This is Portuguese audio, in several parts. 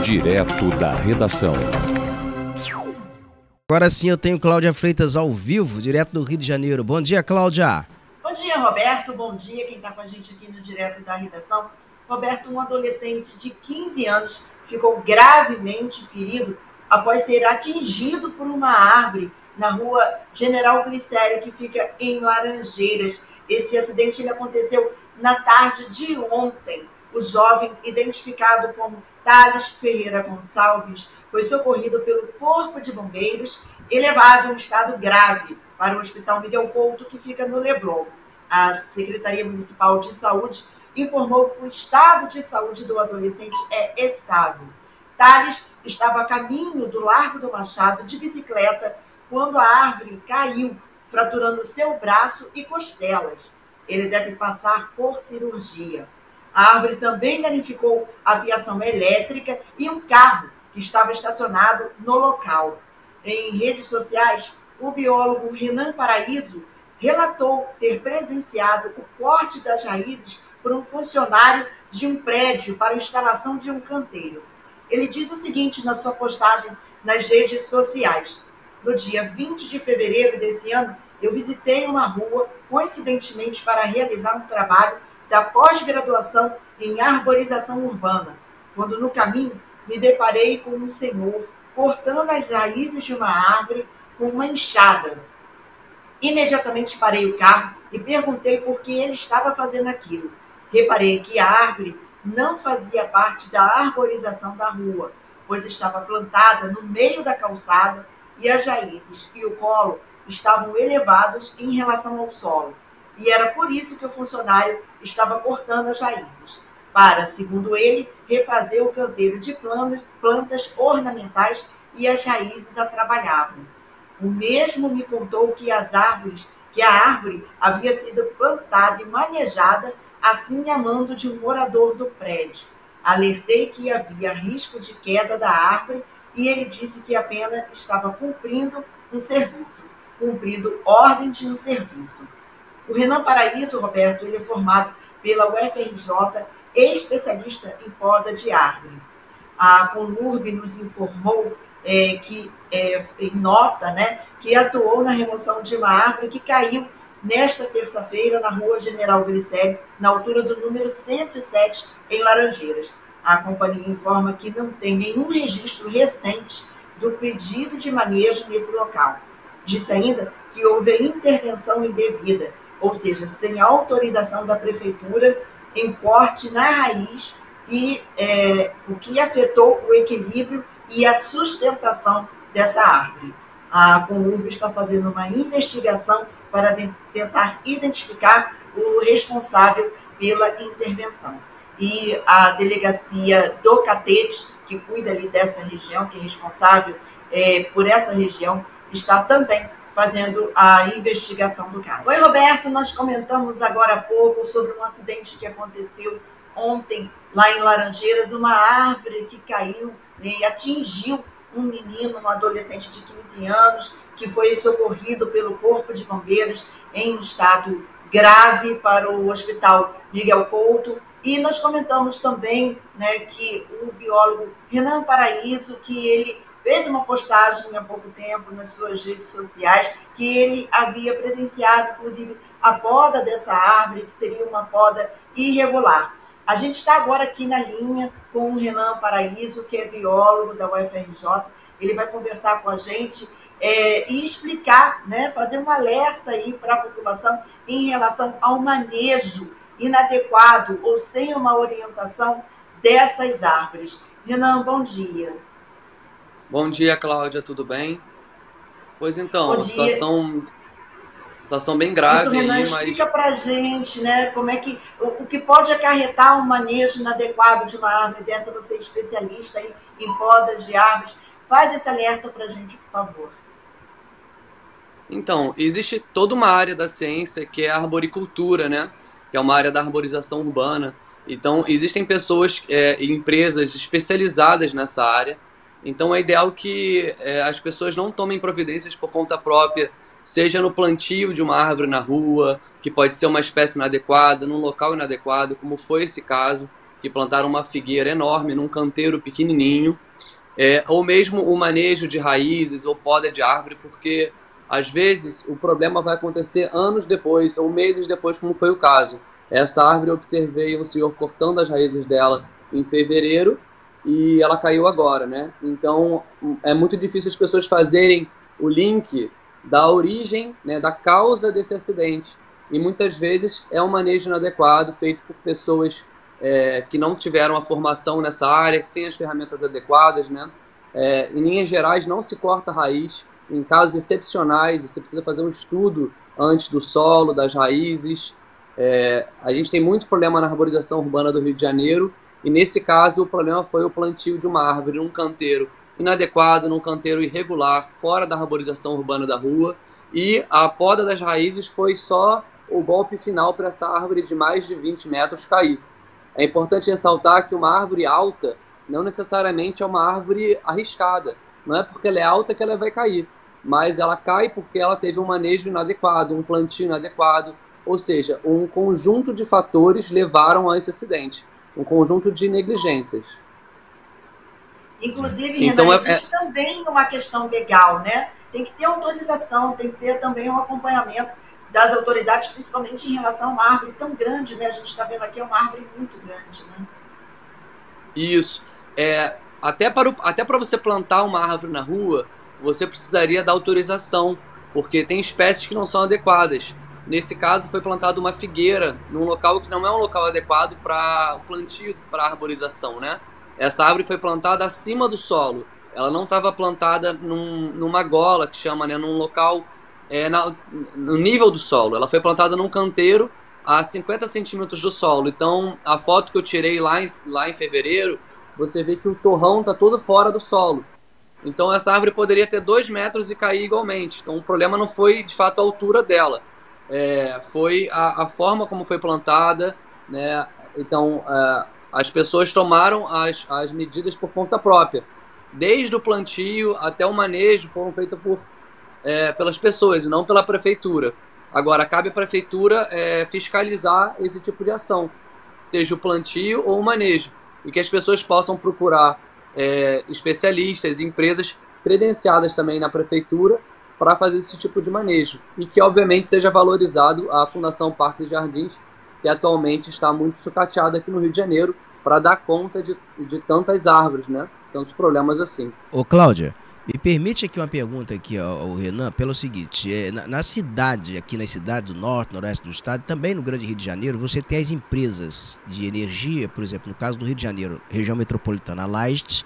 Direto da redação. Agora sim eu tenho Cláudia Freitas ao vivo, direto do Rio de Janeiro. Bom dia, Cláudia. Bom dia, Roberto. Bom dia quem está com a gente aqui no Direto da Redação. Roberto, um adolescente de 15 anos ficou gravemente ferido após ser atingido por uma árvore na rua General Glicério, que fica em Laranjeiras. Esse acidente ele aconteceu na tarde de ontem. O jovem, identificado como Thales Ferreira Gonçalves, foi socorrido pelo Corpo de Bombeiros e levado em estado grave para o Hospital Miguel Couto, que fica no Leblon. A Secretaria Municipal de Saúde informou que o estado de saúde do adolescente é estável. Thales estava a caminho do Largo do Machado de bicicleta quando a árvore caiu, fraturando seu braço e costelas. Ele deve passar por cirurgia. A árvore também danificou a fiação elétrica e um carro que estava estacionado no local. Em redes sociais, o biólogo Renan Paraíso relatou ter presenciado o corte das raízes por um funcionário de um prédio para a instalação de um canteiro. Ele diz o seguinte na sua postagem nas redes sociais: no dia 20 de fevereiro desse ano, eu visitei uma rua, coincidentemente para realizar um trabalho da pós-graduação em arborização urbana, quando no caminho me deparei com um senhor cortando as raízes de uma árvore com uma enxada. Imediatamente parei o carro e perguntei por que ele estava fazendo aquilo. Reparei que a árvore não fazia parte da arborização da rua, pois estava plantada no meio da calçada e as raízes e o colo estavam elevados em relação ao solo. E era por isso que o funcionário estava cortando as raízes, para, segundo ele, refazer o canteiro de plantas ornamentais e as raízes a trabalhavam. O mesmo me contou que a árvore havia sido plantada e manejada assim a mando de um morador do prédio. Alertei que havia risco de queda da árvore e ele disse que apenas estava cumprindo ordem de um serviço. O Renan Paraíso, Roberto, ele é formado pela UFRJ, especialista em poda de árvore. A Conurb nos informou em nota, que atuou na remoção de uma árvore que caiu nesta terça-feira na rua General Glicério, na altura do número 107, em Laranjeiras. A companhia informa que não tem nenhum registro recente do pedido de manejo nesse local. Disse ainda que houve intervenção indevida, ou seja, sem autorização da prefeitura, em corte na raiz, e o que afetou o equilíbrio e a sustentação dessa árvore. A Conurb está fazendo uma investigação para tentar identificar o responsável pela intervenção. E a delegacia do Catete, que cuida ali dessa região, que é responsável por essa região, está também fazendo a investigação do caso. Oi, Roberto, nós comentamos agora há pouco sobre um acidente que aconteceu ontem lá em Laranjeiras, uma árvore que caiu e atingiu um menino, um adolescente de 15 anos, que foi socorrido pelo Corpo de Bombeiros em estado grave para o Hospital Miguel Couto. E nós comentamos também, que o biólogo Renan Paraíso, que ele fez uma postagem há pouco tempo nas suas redes sociais, que ele havia presenciado, inclusive, a poda dessa árvore, que seria uma poda irregular. A gente está agora aqui na linha com o Renan Paraíso, que é biólogo da UFRJ. Ele vai conversar com a gente e explicar, fazer um alerta aí para a população em relação ao manejo inadequado ou sem uma orientação dessas árvores. Renan, bom dia. Bom dia, Cláudia, tudo bem? Pois então, situação bem grave. Renan, aí, explica para a gente, como é que, o que pode acarretar um manejo inadequado de uma árvore dessa. Você é especialista em podas de árvores. Faz esse alerta para a gente, por favor. Então, existe toda uma área da ciência que é a arboricultura, que é uma área da arborização urbana. Então, existem pessoas e empresas especializadas nessa área. Então, é ideal que as pessoas não tomem providências por conta própria, seja no plantio de uma árvore na rua, que pode ser uma espécie inadequada, num local inadequado, como foi esse caso, e plantaram uma figueira enorme num canteiro pequenininho, ou mesmo o manejo de raízes ou poda de árvore, porque às vezes o problema vai acontecer anos depois ou meses depois, como foi o caso. Essa árvore eu observei um senhor cortando as raízes dela em fevereiro e ela caiu agora, né? Então é muito difícil as pessoas fazerem o link da origem, né, da causa desse acidente. E muitas vezes é um manejo inadequado, feito por pessoas que não tiveram a formação nessa área, sem as ferramentas adequadas, né? Em linhas gerais, não se corta a raiz. Em casos excepcionais, você precisa fazer um estudo antes do solo, das raízes. A gente tem muito problema na arborização urbana do Rio de Janeiro, e nesse caso o problema foi o plantio de uma árvore num canteiro inadequado, num canteiro irregular, fora da arborização urbana da rua, e a poda das raízes foi só o golpe final para essa árvore de mais de 20 metros cair. É importante ressaltar que uma árvore alta não necessariamente é uma árvore arriscada. Não é porque ela é alta que ela vai cair, mas ela cai porque ela teve um manejo inadequado, um plantio inadequado, ou seja, um conjunto de fatores levaram a esse acidente, um conjunto de negligências. Inclusive, então, Renan, existe também uma questão legal, né? Tem que ter autorização, tem que ter também um acompanhamento das autoridades, principalmente em relação a uma árvore tão grande, né? A gente está vendo aqui, é uma árvore muito grande, né? Isso. Até para você plantar uma árvore na rua, você precisaria da autorização, porque tem espécies que não são adequadas. Nesse caso, foi plantada uma figueira num local que não é um local adequado para o plantio, para a arborização, né? Essa árvore foi plantada acima do solo. Ela não estava plantada numa gola, que chama, né? Num local no nível do solo. Ela foi plantada num canteiro a 50 centímetros do solo. Então, a foto que eu tirei lá em fevereiro, você vê que o torrão está todo fora do solo. Então, essa árvore poderia ter 2 metros e cair igualmente. Então, o problema não foi, de fato, a altura dela. Foi a forma como foi plantada, né? Então, as pessoas tomaram as medidas por conta própria. Desde o plantio até o manejo foram feitas pelas pessoas e não pela prefeitura. Agora, cabe à prefeitura fiscalizar esse tipo de ação, seja o plantio ou o manejo, e que as pessoas possam procurar especialistas e empresas credenciadas também na prefeitura para fazer esse tipo de manejo, e que obviamente seja valorizado a Fundação Parques e Jardins, que atualmente está muito sucateada aqui no Rio de Janeiro para dar conta de tantas árvores, né? Tantos problemas assim. Ô Cláudia, me permite aqui uma pergunta aqui ao Renan, pelo seguinte, na cidade, aqui nas cidades do norte, noroeste do estado, também no Grande Rio de Janeiro, você tem as empresas de energia, por exemplo, no caso do Rio de Janeiro, região metropolitana, a Light,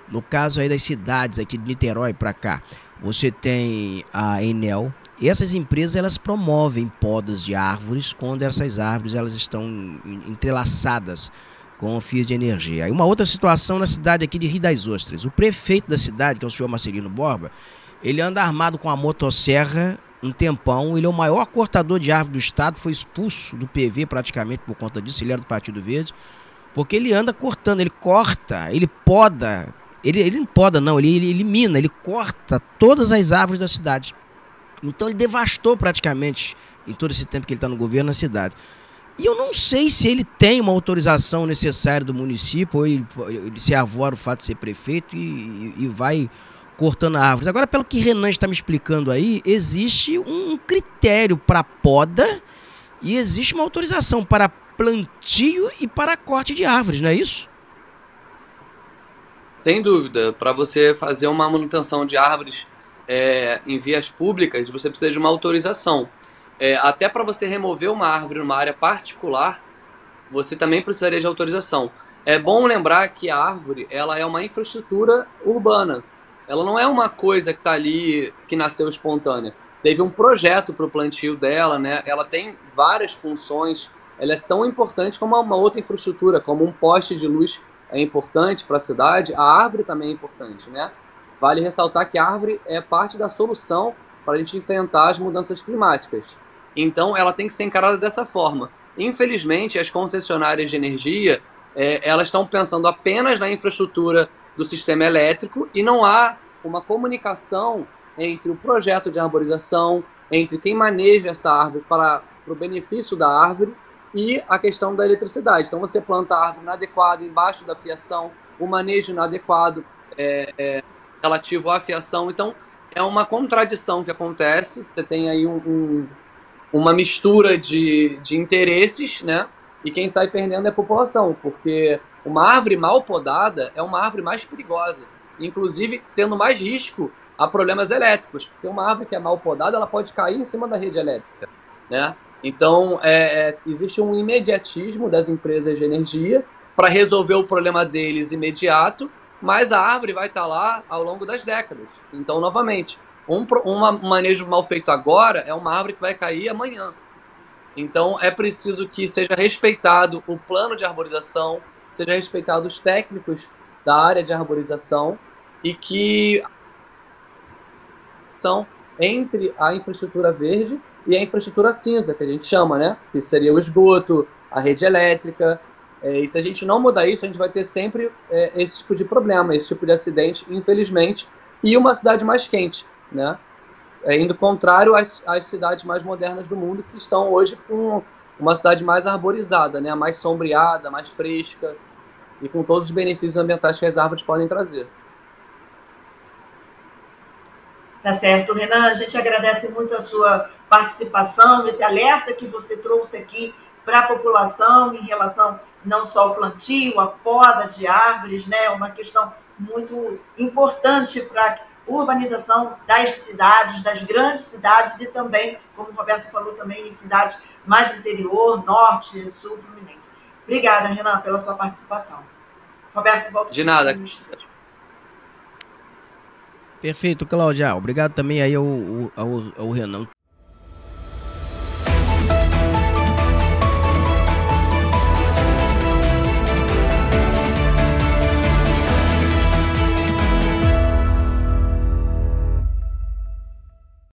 no caso aí das cidades aqui de Niterói para cá, você tem a Enel. E essas empresas, elas promovem podas de árvores quando essas árvores elas estão entrelaçadas com fios de energia. Aí uma outra situação na cidade aqui de Rio das Ostras. O prefeito da cidade, que é o senhor Marcelino Borba, ele anda armado com a motosserra um tempão. Ele é o maior cortador de árvore do estado, foi expulso do PV praticamente por conta disso. Ele era do Partido Verde, porque ele anda cortando, ele corta, ele poda. Ele não poda não, ele elimina, ele corta todas as árvores da cidade. Então ele devastou praticamente, em todo esse tempo que ele está no governo, a cidade. E eu não sei se ele tem uma autorização necessária do município, ou ele se avora o fato de ser prefeito e vai cortando árvores. Agora, pelo que Renan está me explicando aí, existe um critério para poda e existe uma autorização para plantio e para corte de árvores, não é isso? Sem dúvida. Para você fazer uma manutenção de árvores em vias públicas, você precisa de uma autorização. Até para você remover uma árvore numa área particular, você também precisaria de autorização. É bom lembrar que a árvore ela é uma infraestrutura urbana. Ela não é uma coisa que está ali, que nasceu espontânea. Teve um projeto para o plantio dela, né? Ela tem várias funções. Ela é tão importante como uma outra infraestrutura, como um poste de luz é importante para a cidade, a árvore também é importante, né? Vale ressaltar que a árvore é parte da solução para a gente enfrentar as mudanças climáticas. Então, ela tem que ser encarada dessa forma. Infelizmente, as concessionárias de energia, elas estão pensando apenas na infraestrutura do sistema elétrico e não há uma comunicação entre o projeto de arborização, entre quem maneja essa árvore para o benefício da árvore e a questão da eletricidade. Então, você planta a árvore inadequada, embaixo da fiação, o manejo inadequado relativo à fiação. Então, é uma contradição que acontece. Você tem aí uma mistura de interesses, né? E quem sai perdendo é a população, porque uma árvore mal podada é uma árvore mais perigosa, inclusive tendo mais risco a problemas elétricos, porque uma árvore que é mal podada, ela pode cair em cima da rede elétrica, né? Então, existe um imediatismo das empresas de energia para resolver o problema deles imediato, mas a árvore vai estar lá ao longo das décadas. Então, novamente, um manejo mal feito agora é uma árvore que vai cair amanhã. Então, é preciso que seja respeitado o plano de arborização, seja respeitado os técnicos da área de arborização e que são entre a infraestrutura verde e a infraestrutura cinza, que a gente chama, né? Que seria o esgoto, a rede elétrica. E se a gente não mudar isso, a gente vai ter sempre esse tipo de problema, esse tipo de acidente, infelizmente, e uma cidade mais quente, né? Indo contrário às cidades mais modernas do mundo, que estão hoje com uma cidade mais arborizada, né? Mais sombreada, mais fresca, e com todos os benefícios ambientais que as árvores podem trazer. Tá certo, Renan, a gente agradece muito a sua participação, esse alerta que você trouxe aqui para a população em relação não só ao plantio, à poda de árvores, né? Uma questão muito importante para a urbanização das cidades, das grandes cidades e também, como o Roberto falou, também em cidades mais do interior, norte, sul, fluminense. Obrigada, Renan, pela sua participação. Roberto, volta. De nada. Perfeito, Cláudia. Obrigado também aí ao Renan.